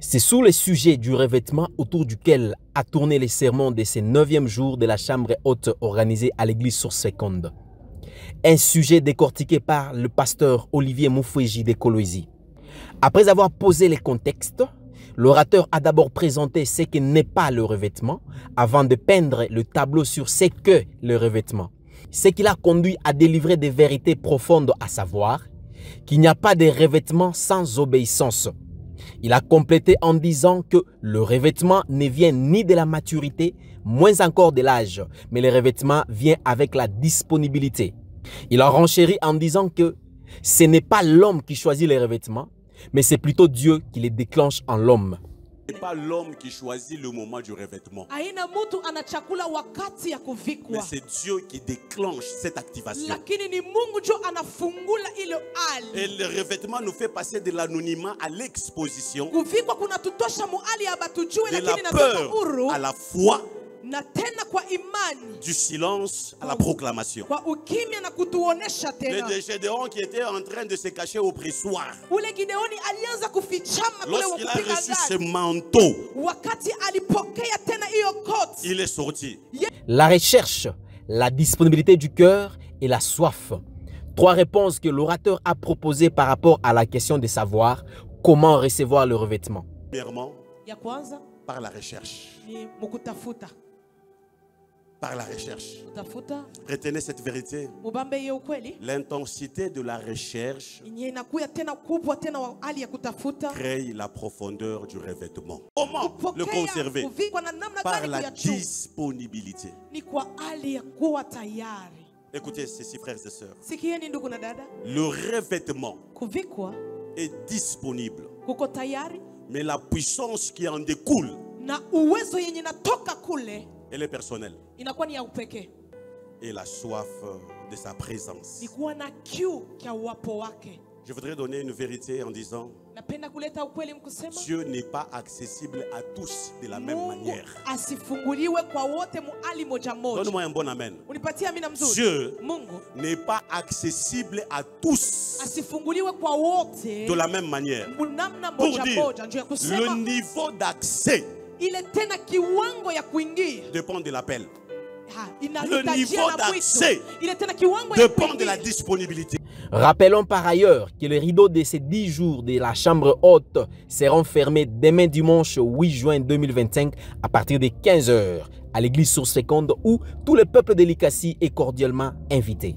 C'est sous le sujet du revêtement autour duquel a tourné les sermons de ce 9e jour de la chambre haute organisée à l'église Source Féconde. Un sujet décortiqué par le pasteur Olivier Moufouéji de Kolwezi. Après avoir posé les contextes, l'orateur a d'abord présenté ce que n'est pas le revêtement avant de peindre le tableau sur ce qu'est le revêtement. Ce qui l'a conduit à délivrer des vérités profondes, à savoir qu'il n'y a pas de revêtement sans obéissance. Il a complété en disant que le revêtement ne vient ni de la maturité, moins encore de l'âge, mais le revêtement vient avec la disponibilité. Il a renchéri en disant que ce n'est pas l'homme qui choisit les revêtements, mais c'est plutôt Dieu qui les déclenche en l'homme. Ce n'est pas l'homme qui choisit le moment du revêtement. Mais c'est Dieu qui déclenche cette activation. Et le revêtement nous fait passer de l'anonymat à l'exposition, de la peur à la foi, du silence à la proclamation. Le Gédéon qui était en train de se cacher au pressoir, lorsqu'il a reçu ce manteau, il est sorti. La recherche, la disponibilité du cœur et la soif. 3 réponses que l'orateur a proposées par rapport à la question de savoir comment recevoir le revêtement. Premièrement, par la recherche. Par la recherche. Retenez cette vérité. L'intensité de la recherche crée la profondeur du revêtement. Comment le conserver? Par la disponibilité. Écoutez ceci, frères et sœurs. Le revêtement est disponible, mais la puissance qui en découle, elle est personnelle. Et la soif de sa présence. Je voudrais donner une vérité en disant: Dieu n'est pas accessible à tous de la même manière. Donne-moi un bon amen. Dieu n'est pas accessible à tous de la même manière. Pour dire, le niveau d'accès dépend de l'appel. Le niveau d'accès dépend de la disponibilité. Rappelons par ailleurs que les rideaux de ces 10 jours de la chambre haute seront fermés demain dimanche 8 juin 2025 à partir de 15 h à l'église Source Féconde où tout le peuple de l'Ikassi est cordialement invité.